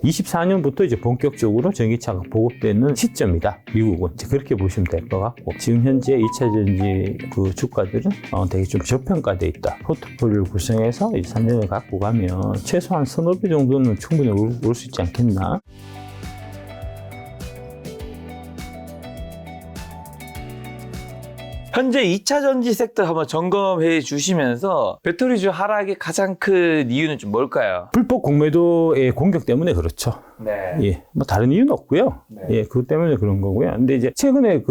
24년부터 이제 본격적으로 전기차가 보급되는 시점이다. 미국은 이제 그렇게 보시면 될 것 같고, 지금 현재 2차 전지 그 주가들은 되게 좀 저평가돼 있다. 포트폴리오를 구성해서 이제 3년을 갖고 가면 최소한 서너 배 정도는 충분히 올 수 있지 않겠나. 현재 2차 전지 섹터 한번 점검해 주시면서 배터리주 하락의 가장 큰 이유는 좀 뭘까요? 불법 공매도의 공격 때문에 그렇죠. 네. 예, 뭐 다른 이유는 없고요. 네. 예, 그것 때문에 그런 거고요. 근데 이제 최근에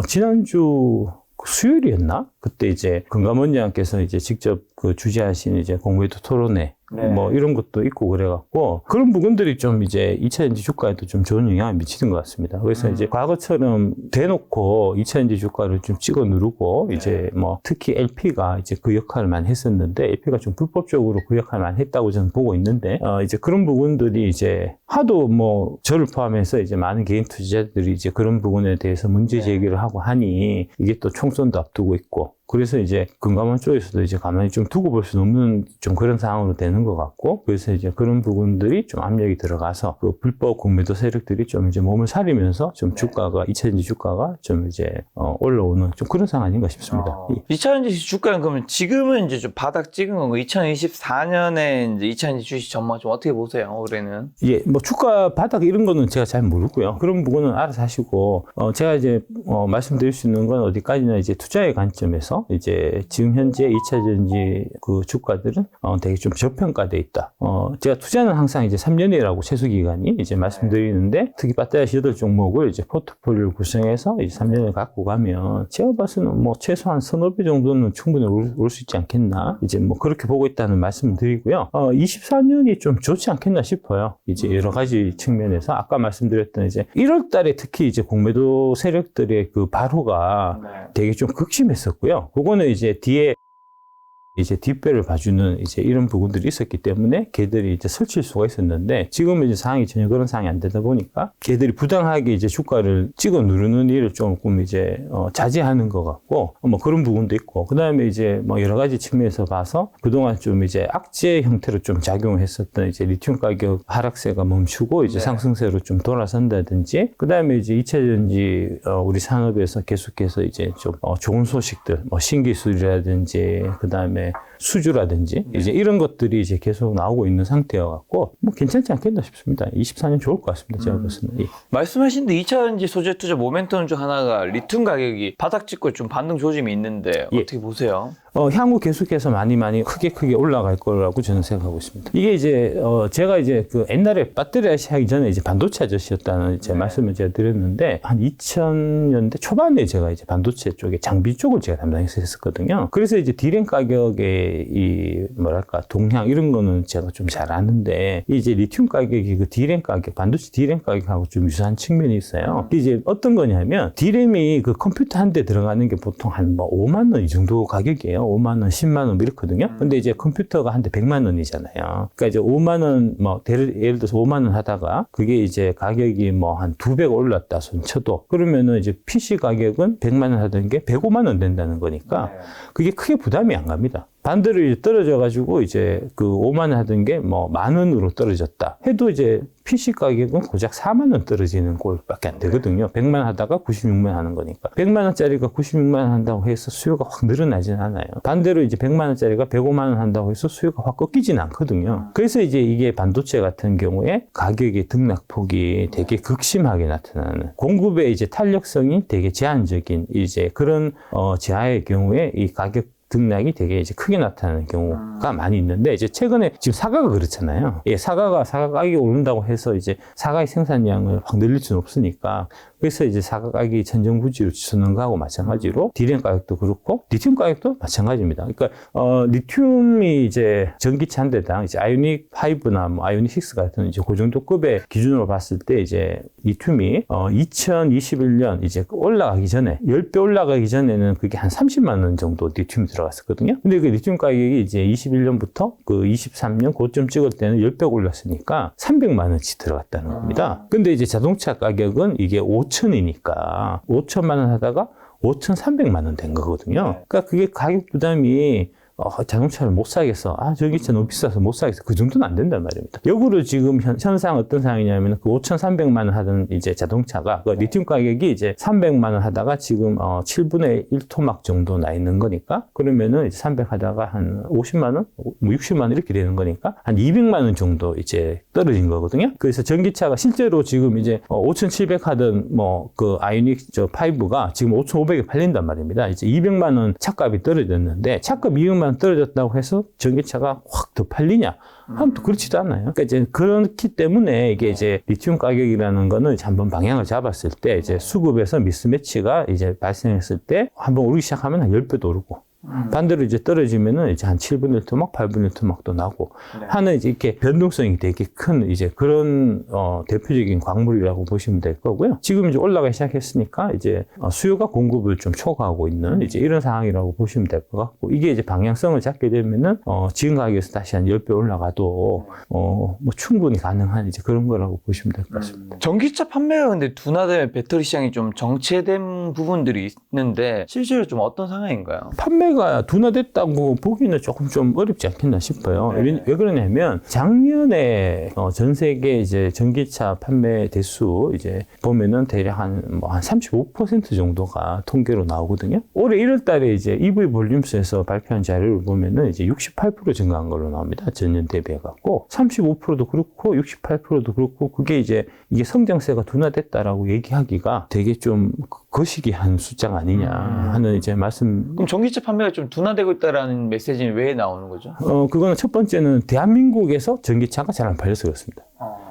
지난주 수요일이었나? 그때 이제 금감원장께서 이제 직접 그 주재하신 이제 공매도 토론회 네. 뭐 이런 것도 있고 그래갖고 그런 부분들이 좀 이제 2차 전지 주가에도 좀 좋은 영향을 미치는 것 같습니다. 그래서 이제 과거처럼 대놓고 2차 전지 주가를 좀 찍어 누르고 네. 이제 뭐 특히 LP가 이제 그 역할을 많이 했었는데 LP가 좀 불법적으로 그 역할을 많이 했다고 저는 보고 있는데 이제 그런 부분들이 이제 하도 뭐 저를 포함해서 이제 많은 개인 투자자들이 이제 그런 부분에 대해서 문제 제기를 하고 하니 이게 또 총선도 앞두고 있고 그래서 이제 금감원 쪽에서도 이제 가만히 좀 두고 볼 수 없는 좀 그런 상황으로 되는 것 같고, 그래서 이제 그런 부분들이 좀 압력이 들어가서 그 불법 공매도 세력들이 좀 이제 몸을 사리면서 좀 주가가 2차 전지 주가가 좀 이제 올라오는 좀 그런 상황 아닌가 싶습니다. 2차 전지 주가는 그러면 지금은 이제 좀 바닥 찍은 건가? 2024년에 이제 2차 전지 주식 전망 좀 어떻게 보세요? 올해는? 예, 뭐 주가 바닥 이런 거는 제가 잘 모르고요. 그런 부분은 알아서 하시고, 제가 이제 말씀드릴 수 있는 건 어디까지나 이제 투자의 관점에서 이제 지금 현재 2차 전지 그 주가들은 되게 좀 저평가돼 있다. 제가 투자는 항상 이제 3년이라고 최소 기간이 이제 말씀드리는데 특히 배터리 8종목을 이제 포트폴리오를 구성해서 이제 3년을 갖고 가면 제가 봐서는 뭐 최소한 서너 배 정도는 충분히 올 수 있지 않겠나. 이제 뭐 그렇게 보고 있다는 말씀을 드리고요. 24년이 좀 좋지 않겠나 싶어요. 이제 여러 가지 측면에서 아까 말씀드렸던 이제 1월 달에 특히 이제 공매도 세력들의 그 발호가 되게 좀 극심했었고요. 그거는 이제 뒤에 이제 뒷배를 봐주는 이제 이런 부분들이 있었기 때문에 걔들이 이제 설칠 수가 있었는데 지금은 이제 상황이 전혀 그런 상황이 안 되다 보니까 걔들이 부당하게 이제 주가를 찍어 누르는 일을 조금 이제 자제하는 것 같고 뭐 그런 부분도 있고 그 다음에 이제 뭐 여러 가지 측면에서 봐서 그동안 좀 이제 악재 형태로 좀 작용을 했었던 이제 리튬 가격 하락세가 멈추고 이제 상승세로 좀 돌아선다든지 그 다음에 이제 2차 전지 우리 산업에서 계속해서 이제 좀 좋은 소식들 뭐 신기술이라든지 그 다음에 수주라든지 이제 이런 것들이 이제 계속 나오고 있는 상태여갖고 뭐 괜찮지 않겠나 싶습니다. 24년 좋을 것 같습니다. 제가 봤을 때. 예. 말씀하신 데 2차 전지 소재 투자 모멘텀 중 하나가 리튬 가격이 바닥 찍고 좀 반등 조짐이 있는데 어떻게 보세요? 향후 계속해서 많이 크게 올라갈 거라고 저는 생각하고 있습니다. 이게 이제 제가 이제 그 옛날에 배터리 하기 전에 이제 반도체 아저씨였다는 이제 말씀을 제가 드렸는데 한 2000년대 초반에 제가 이제 반도체 쪽에 장비 쪽을 제가 담당해서 했었거든요. 그래서 이제 디램 가격의 이 뭐랄까 동향 이런 거는 제가 좀 잘 아는데 이제 리튬 가격이 그 디램 가격 반도체 디램 가격하고 좀 유사한 측면이 있어요. 이제 어떤 거냐면 디램이 그 컴퓨터 한 대 들어가는 게 보통 한 뭐 5만 원 이 정도 가격이에요. 5만 원, 10만 원 이렇거든요. 근데 이제 컴퓨터가 한 대 100만 원이잖아요. 그러니까 이제 5만 원 뭐 예를 들어서 5만 원 하다가 그게 이제 가격이 뭐 한 2배가 올랐다 손 쳐도 그러면은 이제 PC 가격은 100만 원 하던 게 105만 원 된다는 거니까 그게 크게 부담이 안 갑니다. 반대로 이제 떨어져가지고 이제 그 5만 원 하던 게 뭐 10,000원으로 떨어졌다 해도 이제 PC 가격은 고작 4만 원 떨어지는 꼴밖에 안 되거든요. 100만 원 하다가 96만 원 하는 거니까. 100만 원짜리가 96만 원 한다고 해서 수요가 확 늘어나진 않아요. 반대로 이제 100만 원짜리가 105만 원 한다고 해서 수요가 확 꺾이진 않거든요. 그래서 이제 이게 반도체 같은 경우에 가격의 등락폭이 되게 극심하게 나타나는 공급의 이제 탄력성이 되게 제한적인 이제 그런 재하의 경우에 이 가격 등락이 되게 이제 크게 나타나는 경우가 많이 있는데 이제 최근에 지금 사과가 그렇잖아요. 예, 사과 가격이 오른다고 해서 이제 사과의 생산량을 확 늘릴 수는 없으니까 그래서 이제 사과 가격이 천정부지로 치솟는 거하고 마찬가지로 디램 가격도 그렇고 리튬 가격도 마찬가지입니다. 그러니까 리튬이 이제 전기차 한 대당 이제 아이오닉 5나 뭐 아이오닉 6 같은 이제 그 정도 급의 기준으로 봤을 때 이제 리튬이 2021년 이제 올라가기 전에 10배 올라가기 전에는 그게 한 30만 원 정도 리튬이 들어갔었거든요. 근데 그 리튬 가격이 이제 21년부터 그 23년 고점 찍을 때는 10배 올랐으니까 300만 원치 들어갔다는 겁니다. 근데 이제 자동차 가격은 이게 5천이니까 5천만 원 하다가 5,300만 원 된 거거든요. 그러니까 그게 가격 부담이 자동차를 못 사겠어. 전기차 너무 비싸서 못 사겠어. 그 정도는 안 된단 말입니다. 역으로 지금 현상 어떤 상황이냐면 그 5,300만 원 하던 이제 자동차가 그 리튬 가격이 이제 300만 원 하다가 지금 7분의 1 토막 정도 나 있는 거니까 그러면은 이제 300 하다가 한 50만 원, 뭐 60만 원 이렇게 되는 거니까 한 200만 원 정도 이제 떨어진 거거든요. 그래서 전기차가 실제로 지금 이제 5,700 하던 뭐 그 아이오닉 5가 지금 5,500에 팔린단 말입니다. 이제 200만 원 차값이 떨어졌는데 차값 200만 원 떨어졌다고 해서 전기차가 확 더 팔리냐? 하면 또 그렇지도 않아요. 그러니까 이제 그렇기 때문에 이게 이제 리튬 가격이라는 거는 이제 한번 방향을 잡았을 때 이제 수급에서 미스매치가 이제 발생했을 때 한번 오르기 시작하면 한 10배도 오르고 반대로 이제 떨어지면은 이제 한 7분의 1 토막, 8분의 1 토막도 나고 하는 이제 이렇게 변동성이 되게 큰 이제 그런 대표적인 광물이라고 보시면 될 거고요. 지금 이제 올라가기 시작했으니까 이제 수요가 공급을 좀 초과하고 있는 이제 이런 상황이라고 보시면 될 것 같고 이게 이제 방향성을 잡게 되면은 지금 가격에서 다시 한 10배 올라가도 뭐 충분히 가능한 이제 그런 거라고 보시면 될 것 같습니다. 전기차 판매가 근데 둔화되면 배터리 시장이 좀 정체된 부분들이 있는데 실제로 좀 어떤 상황인가요? 판매가 둔화됐다고 보기는 조금 좀 어렵지 않겠나 싶어요. 왜 그러냐면 작년에 전 세계 이제 전기차 판매 대수 이제 보면은 대략 한 35% 정도가 통계로 나오거든요. 올해 1월 달에 이제 EV 볼륨스에서 발표한 자료를 보면은 이제 68% 증가한 걸로 나옵니다. 전년 대비해 갖고 35%도 그렇고 68%도 그렇고 그게 이제 이게 성장세가 둔화됐다라고 얘기하기가 되게 좀 거시기한 숫자가 아니냐 하는 이제 말씀. 그럼 전기차 판매가 좀 둔화되고 있다라는 메시지는 왜 나오는 거죠? 그거는 첫 번째는 대한민국에서 전기차가 잘 안 팔려서 그렇습니다.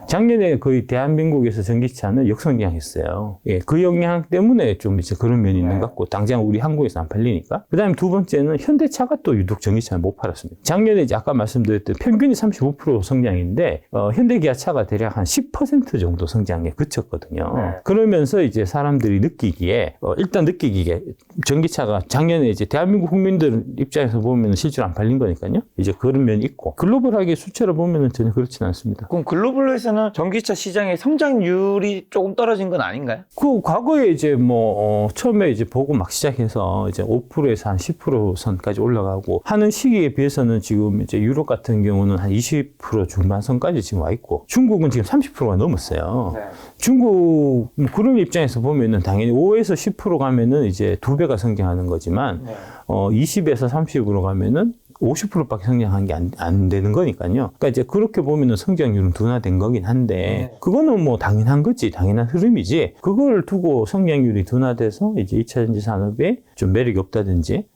작년에 거의 대한민국에서 전기차는 역성장했어요. 예, 그 영향 때문에 좀 이제 그런 면이 있는 것 같고, 당장 우리 한국에서 안 팔리니까. 그 다음에 두 번째는 현대차가 또 유독 전기차를 못 팔았습니다. 작년에 이제 아까 말씀드렸던 평균이 35% 성장인데, 현대기아차가 대략 한 10% 정도 성장에 그쳤거든요. 그러면서 이제 사람들이 느끼기에, 일단 느끼기에, 전기차가 작년에 이제 대한민국 국민들 입장에서 보면 실제로 안 팔린 거니까요. 이제 그런 면이 있고, 글로벌하게 수치를 보면 전혀 그렇지는 않습니다. 그럼 글로벌에서는 전기차 시장의 성장률이 조금 떨어진 건 아닌가요? 그 과거에 이제 처음에 이제 보고 막 시작해서 이제 5%에서 한 10% 선까지 올라가고 하는 시기에 비해서는 지금 이제 유럽 같은 경우는 한 20% 중반선까지 지금 와 있고 중국은 지금 30%가 넘었어요. 네. 중국 그런 입장에서 보면은 당연히 5에서 10% 가면은 이제 2배가 성장하는 거지만 20에서 30으로 가면은 50%밖에 성장한 게 안 되는 거니까요. 그러니까 이제 그렇게 보면은 성장률은 둔화된 거긴 한데, 그거는 뭐 당연한 거지, 당연한 흐름이지, 그걸 두고 성장률이 둔화돼서 이제 2차 전지 산업에 좀 매력이 없다든지,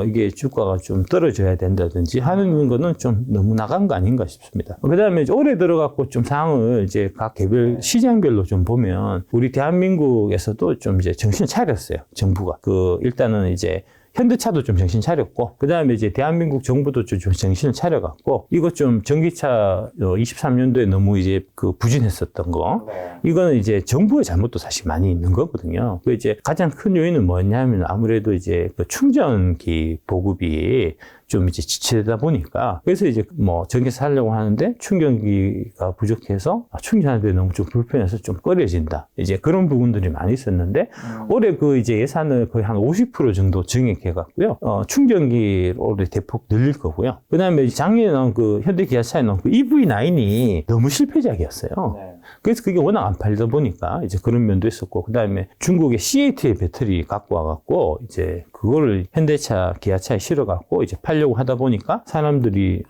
이게 주가가 좀 떨어져야 된다든지 하는 거는 좀 너무 나간 거 아닌가 싶습니다. 그 다음에 이제 올해 들어갖고 좀 상황을 이제 각 개별 시장별로 좀 보면, 우리 대한민국에서도 좀 이제 정신을 차렸어요, 정부가. 일단은 이제 현대차도 좀 정신 차렸고, 그 다음에 이제 대한민국 정부도 좀 정신을 차려갖고, 이거 좀 전기차 23년도에 너무 이제 부진했었던 거, 이거는 이제 정부의 잘못도 사실 많이 있는 거거든요. 그 이제 가장 큰 요인은 뭐냐면 아무래도 이제 충전기 보급이 좀 이제 지체되다 보니까, 그래서 이제 전기차 사려고 하는데 충전기가 부족해서 충전하는데 너무 좀 불편해서 좀 꺼려진다. 이제 그런 부분들이 많이 있었는데, 올해 이제 예산을 거의 한 50% 정도 증액해갖고요. 충전기 올해 대폭 늘릴 거고요. 그 다음에 작년에 나온 현대기아차에 나온 EV9이 너무 실패작이었어요. 그래서 그게 워낙 안 팔다 보니까 이제 그런 면도 있었고, 그 다음에 중국의 C8의 배터리 갖고 와갖고 이제 그거를 현대차, 기아차에 실어갖고 이제 팔려고 하다 보니까 사람들이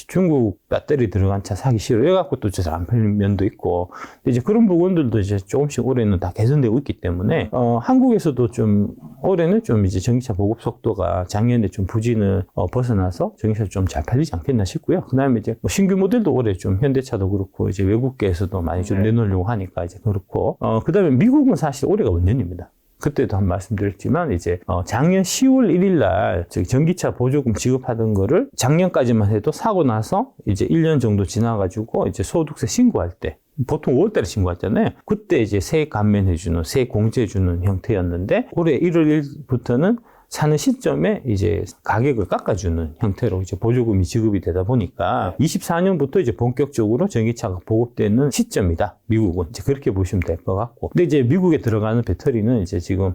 중국 배터리 들어간 차 사기 싫어 이래갖고 또 잘 안 팔린 면도 있고, 이제 그런 부분들도 이제 조금씩 올해는 다 개선되고 있기 때문에 한국에서도 좀 올해는 좀 이제 전기차 보급 속도가 작년에 좀 부진을 벗어나서 전기차 좀 잘 팔리지 않겠나 싶고요. 그 다음에 이제 신규 모델도 올해 좀 현대차도 그렇고 이제 외국계에서도 많이 좀 내놓으려고 하니까 이제 그렇고, 그 다음에 미국은 사실 올해가 원년입니다. 그때도 한 말씀드렸지만 이제 작년 10월 1일 날 전기차 보조금 지급하던 거를 작년까지만 해도 사고 나서 이제 1년 정도 지나가지고 이제 소득세 신고할 때 보통 5월 달에 신고했잖아요. 그때 이제 세액 감면해주는, 세액 공제해주는 형태였는데 올해 1월 1일부터는 사는 시점에 이제 가격을 깎아주는 형태로 이제 보조금이 지급이 되다 보니까 24년부터 이제 본격적으로 전기차가 보급되는 시점이다. 미국은 이제 그렇게 보시면 될 것 같고. 근데 이제 미국에 들어가는 배터리는 이제 지금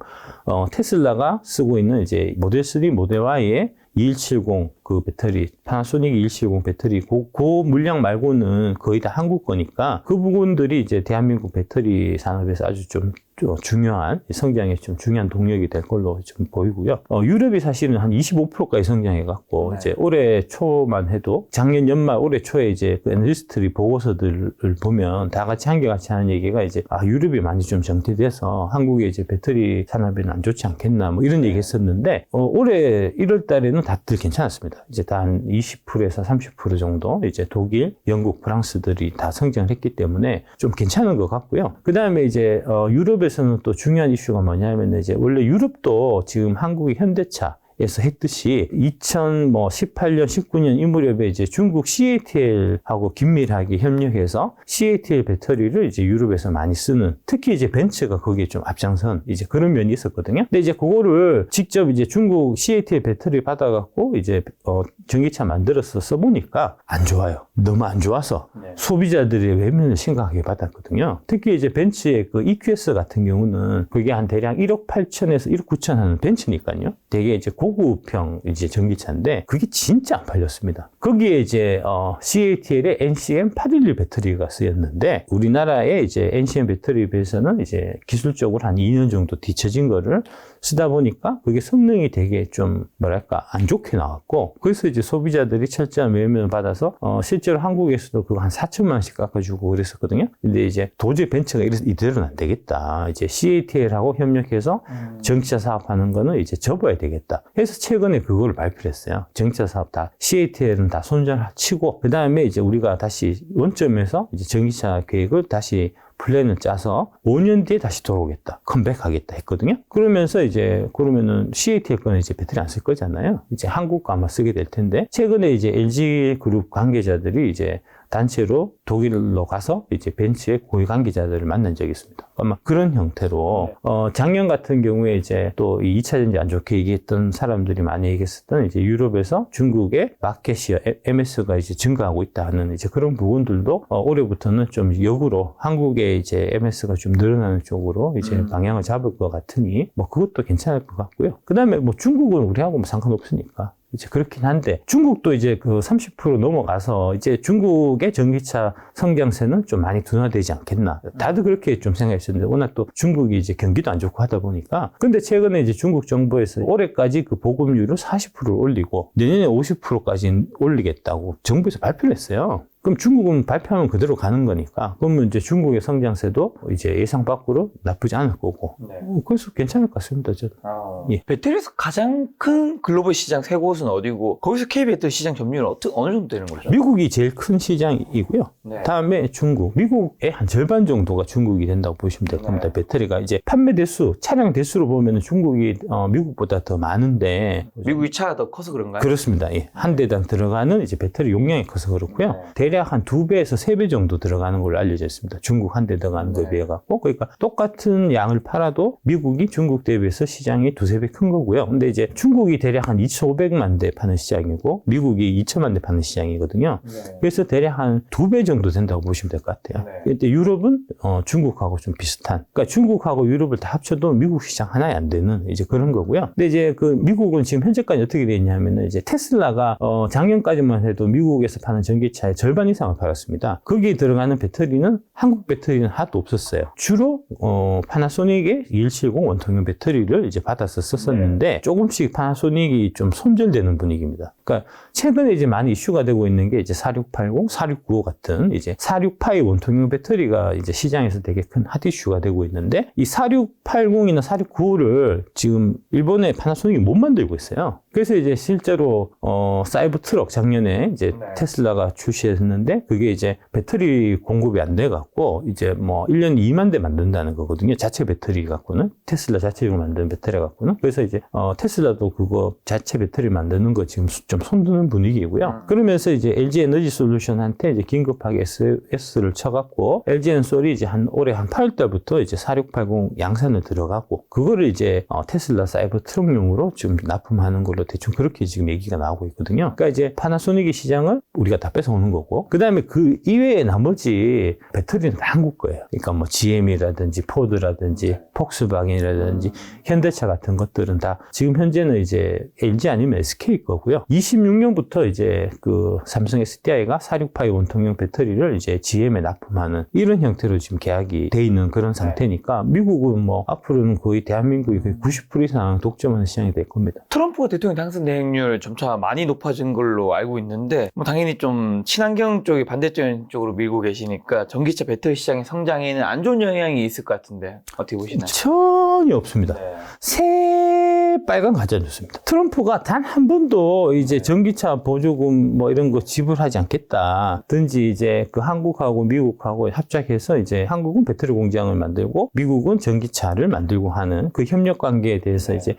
테슬라가 쓰고 있는 이제 모델 3, 모델 Y의 2170 그 배터리, 파나소닉 2170 배터리, 그 물량 말고는 거의 다 한국 거니까 그 부분들이 이제 대한민국 배터리 산업에서 아주 좀 중요한 성장에 좀 중요한 동력이 될 걸로 좀 보이고요. 유럽이 사실은 한 25%까지 성장해갖고 네. 이제 올해 초만 해도 작년 연말 올해 초에 이제 그 애널리스트들이 보고서들을 보면 다 같이 한결같이 하는 얘기가 이제 유럽이 많이 좀 정체돼서 한국의 이제 배터리 산업에는 안 좋지 않겠나 뭐 이런 얘기했었는데 올해 1월 달에는 다들 괜찮았습니다. 이제 다 한 20%에서 30% 정도 이제 독일, 영국, 프랑스들이 다 성장을 했기 때문에 좀 괜찮은 것 같고요. 그 다음에 이제 유럽에서는 또 중요한 이슈가 뭐냐면 이제 원래 유럽도 지금 한국의 현대차 에서 했듯이 2018년, 19년 이 무렵에 이제 중국 CATL하고 긴밀하게 협력해서 CATL 배터리를 이제 유럽에서 많이 쓰는, 특히 이제 벤츠가 거기에 좀 앞장선 이제 그런 면이 있었거든요. 근데 이제 그거를 직접 이제 중국 CATL 배터리 받아갖고 이제 전기차 만들어서 써보니까 안 좋아요. 너무 안 좋아서 네. 소비자들의 외면을 심각하게 받았거든요. 특히 이제 벤츠의 그 EQS 같은 경우는 그게 한 대략 1억 8천에서 1억 9천 하는 벤츠니까요. 되게 이제 고급형 이제 전기차인데 그게 진짜 안 팔렸습니다. 거기에 이제 CATL의 NCM811 배터리가 쓰였는데 우리나라의 이제 NCM 배터리에 비해서는 이제 기술적으로 한 2년 정도 뒤처진 거를 쓰다 보니까 그게 성능이 되게 좀 뭐랄까 안 좋게 나왔고, 그래서 이제 소비자들이 철저한 외면을 받아서 실제로 한국에서도 그거 한 4천만 원씩 깎아주고 그랬었거든요. 근데 이제 도저히 벤츠가 이대로는 안 되겠다. 이제 CATL하고 협력해서 전기차 사업하는 거는 이제 접어야 되겠다. 그래서 최근에 그걸 발표를 했어요. 전기차 사업 다 CATL은 다 손절치고 그 다음에 이제 우리가 다시 원점에서 이제 전기차 계획을 다시 플랜을 짜서 5년 뒤에 다시 돌아오겠다. 컴백하겠다 했거든요. 그러면서 이제 그러면은 CATL 거는 이제 배터리 안 쓸 거잖아요. 이제 한국 거 아마 쓰게 될 텐데 최근에 이제 LG 그룹 관계자들이 이제 단체로 독일로 가서 이제 벤츠의 고위 관계자들을 만난 적이 있습니다. 아마 그런 형태로 작년 같은 경우에 이제 또 이 2차 전지 안 좋게 얘기했던 사람들이 많이 얘기했었던 이제 유럽에서 중국의 마켓시어 MS가 이제 증가하고 있다는 이제 그런 부분들도 올해부터는 좀 역으로 한국의 이제 MS가 좀 늘어나는 쪽으로 이제 방향을 잡을 것 같으니 뭐 그것도 괜찮을 것 같고요. 그다음에 뭐 중국은 우리하고 뭐 상관없으니까. 이제 그렇긴 한데 중국도 이제 그 30% 넘어가서 이제 중국의 전기차 성장세는 좀 많이 둔화되지 않겠나. 다들 그렇게 좀 생각했었는데 워낙 또 중국이 이제 경기도 안 좋고 하다 보니까. 근데 최근에 이제 중국 정부에서 올해까지 그 보급률을 40%를 올리고 내년에 50%까지 올리겠다고 정부에서 발표를 했어요. 그럼 중국은 발표하면 그대로 가는 거니까. 그러면 이제 중국의 성장세도 이제 예상 밖으로 나쁘지 않을 거고. 네. 그래서 괜찮을 것 같습니다, 저도. 예. 배터리에서 가장 큰 글로벌 시장 세 곳은 어디고 거기서 K배터리 시장 점유율은 어느 정도 되는 거죠? 미국이 제일 큰 시장이고요. 네. 다음에 중국. 미국의 한 절반 정도가 중국이 된다고 보시면 될 겁니다. 배터리가 이제 판매 대수, 차량 대수로 보면 중국이 미국보다 더 많은데. 미국이 차가 더 커서 그런가요? 그렇습니다. 예. 한 대당 들어가는 이제 배터리 용량이 커서 그렇고요. 대략 한 2배에서 3배 정도 들어가는 걸로 알려져 있습니다. 중국 한 대 들어가는 거에 비해 갖고. 그러니까 똑같은 양을 팔아도 미국이 중국 대비해서 시장이 2-3배 큰 거고요. 근데 이제 중국이 대략 한 2,500만 대 파는 시장이고 미국이 2천만 대 파는 시장이거든요. 네. 그래서 대략 한 2배 정도 된다고 보시면 될 것 같아요. 네. 근데 유럽은 중국하고 좀 비슷한. 그러니까 중국하고 유럽을 다 합쳐도 미국 시장 하나에 안 되는 이제 그런 거고요. 근데 이제 그 미국은 지금 현재까지 어떻게 되어 있냐면은 이제 테슬라가 작년까지만 해도 미국에서 파는 전기차의 절반 이상을 팔았습니다. 거기에 들어가는 배터리는 한국 배터리는 하나도 없었어요. 주로 파나소닉의 2170 원통형 배터리를 이제 받아서 썼었는데 조금씩 파나소닉이 좀 손절되는 분위기입니다. 그러니까 최근에 이제 많이 이슈가 되고 있는 게 이제 4680, 4695 같은 이제 46파이 원통형 배터리가 이제 시장에서 되게 큰 핫 이슈가 되고 있는데 이 4680이나 4695를 지금 일본의 파나소닉이 못 만들고 있어요. 그래서 이제 실제로 사이버 트럭 작년에 이제 테슬라가 출시했는데 그게 이제 배터리 공급이 안 돼 갖고 이제 뭐 1년에 2만 대 만든다는 거거든요. 자체 배터리 갖고는 테슬라 자체로 만드는 배터리 갖고는. 그래서 이제 테슬라도 그거 자체 배터리 만드는 거 지금 좀 손드는 분위기고요. 그러면서 이제 LG 에너지 솔루션한테 이제 긴급하게 SS를 쳐갖고 LG 엔솔이 이제 올해 한 8월 달부터 이제 4680 양산을 들어가고 그거를 이제 테슬라 사이버 트럭용으로 지금 납품하는 걸로 대충 그렇게 지금 얘기가 나오고 있거든요. 그러니까 이제 파나소닉의 시장을 우리가 다 뺏어오는 거고 그 다음에 그 이외에 나머지 배터리는 다 한국 거예요. 그러니까 뭐 GM이라든지 포드라든지 폭스바겐이라든지 현대차 같은 것들은 다 지금 현재는 이제 LG 아니면 SK 거고요. 이 26년부터 이제 그 삼성 SDI가 468 원통형 배터리를 이제 GM에 납품하는 이런 형태로 지금 계약이 돼 있는 그런 상태니까 미국은 뭐 앞으로는 거의 대한민국이 거의 90% 이상 독점하는 시장이 될 겁니다. 트럼프가 대통령 당선 대행률 점차 많이 높아진 걸로 알고 있는데 뭐 당연히 좀 친환경 쪽이 반대적인 쪽으로 밀고 계시니까 전기차 배터리 시장의 성장에는 안 좋은 영향이 있을 것 같은데 어떻게 보시나요? 전혀 없습니다. 네. 새빨간 가짜뉴스입니다. 트럼프가 단 한 번도 이제 전기차 보조금 뭐 이런 거 지불하지 않겠다든지 이제 그 한국하고 미국하고 합작해서 이제 한국은 배터리 공장을 만들고 미국은 전기차를 만들고 하는 그 협력 관계에 대해서 이제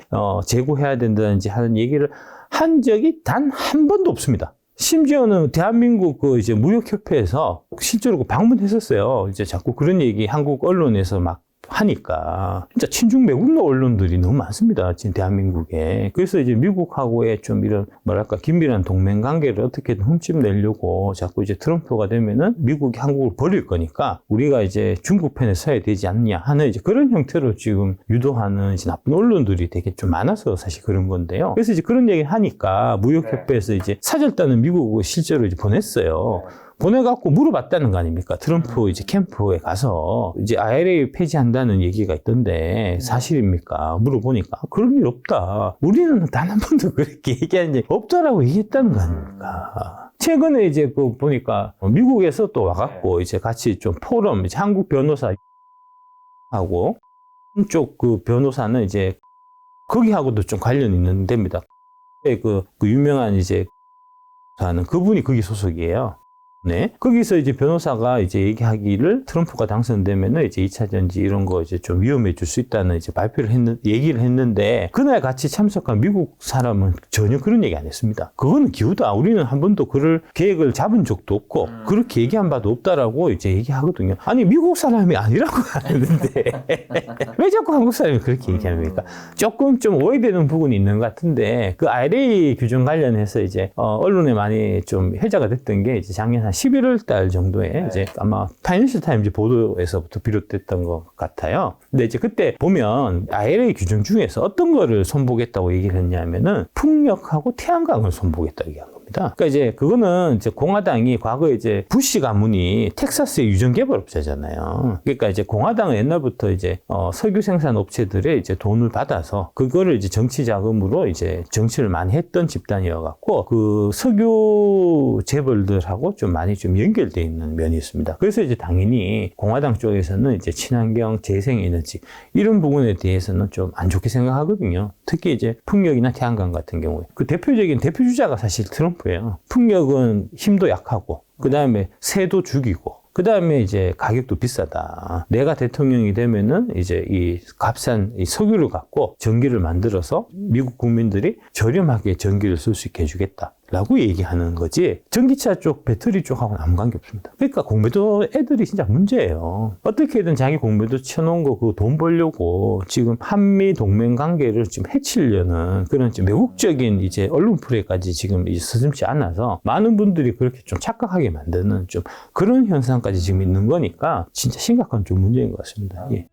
재고해야 된다든지 하는 얘기를 한 적이 단 한 번도 없습니다. 심지어는 대한민국 그 이제 무역협회에서 실제로 그 방문했었어요. 이제 자꾸 그런 얘기 한국 언론에서 막 하니까 진짜 친중 매국노 언론들이 너무 많습니다. 지금 대한민국에. 그래서 이제 미국하고의 좀 이런 뭐랄까 긴밀한 동맹 관계를 어떻게든 흠집내려고 자꾸 이제 트럼프가 되면은 미국이 한국을 버릴 거니까 우리가 이제 중국 편에 서야 되지 않냐 하는 이제 그런 형태로 지금 유도하는 이제 나쁜 언론들이 되게 좀 많아서 사실 그런 건데요. 그래서 이제 그런 얘기를 하니까 무역협회에서 이제 사절단은 미국을 실제로 이제 보냈어요. 보내갖고 물어봤다는 거 아닙니까? 트럼프 이제 캠프에 가서 이제 IRA 폐지한다는 얘기가 있던데 사실입니까? 물어보니까 그런 일 없다. 우리는 단 한 번도 그렇게 얘기한 적 없다라고 얘기했다는 거 아닙니까? 최근에 이제 그 보니까 미국에서 또 와갖고 이제 같이 좀 포럼, 이제 한국 변호사 하고 한쪽 그 변호사는 이제 거기하고도 좀 관련이 있는 데입니다. 그 유명한 이제 하는 그분이 거기 소속이에요. 네. 거기서 이제 변호사가 이제 얘기하기를 트럼프가 당선되면은 이제 2차 전지 이런 거 이제 좀 위험해질 수 있다는 이제 얘기를 했는데 그날 같이 참석한 미국 사람은 전혀 그런 얘기 안 했습니다. 그거는 기우다. 우리는 한 번도 그럴 계획을 잡은 적도 없고 그렇게 얘기한 바도 없다라고 이제 얘기하거든요. 아니, 미국 사람이 아니라고 하는데 왜 자꾸 한국 사람이 그렇게 얘기합니까? 조금 좀 오해되는 부분이 있는 것 같은데 그 IRA 규정 관련해서 이제 언론에 많이 좀 회자가 됐던 게 이제 작년 한 11월 달 정도에 이제 아마 파이낸셜 타임즈 보도에서부터 비롯됐던 것 같아요. 근데 이제 그때 보면 IRA 규정 중에서 어떤 거를 손보겠다고 얘기를 했냐면은 풍력하고 태양광을 손보겠다고 얘기한 겁니다. 그러니까 이제 그거는 이제 공화당이 과거에 이제 부시 가문이 텍사스의 유전 개발업자잖아요. 그러니까 이제 공화당은 옛날부터 이제 석유 생산 업체들의 이제 돈을 받아서 그거를 이제 정치 자금으로 이제 정치를 많이 했던 집단이어 갖고 그 석유 재벌들하고 좀 많이 좀 연결되어 있는 면이 있습니다. 그래서 이제 당연히 공화당 쪽에서는 이제 친환경 재생에너지 이런 부분에 대해서는 좀 안 좋게 생각하거든요. 특히 이제 풍력이나 태양광 같은 경우에 그 대표적인 대표주자가 사실 트럼프예요. 풍력은 힘도 약하고 그 다음에 새도 죽이고 그 다음에 이제 가격도 비싸다. 내가 대통령이 되면은 이제 이 값싼 이 석유를 갖고 전기를 만들어서 미국 국민들이 저렴하게 전기를 쓸 수 있게 해주겠다. 라고 얘기하는 거지 전기차 쪽 배터리 쪽하고는 아무 관계 없습니다. 그러니까 공매도 애들이 진짜 문제예요. 어떻게든 자기 공매도 쳐놓은 거 그거 돈 벌려고 지금 한미 동맹 관계를 지금 해치려는 그런 좀 매국적인 이제 언론 플레이까지 지금 이제 서슴지 않아서 많은 분들이 그렇게 좀 착각하게 만드는 좀 그런 현상까지 지금 있는 거니까 진짜 심각한 좀 문제인 것 같습니다. 예.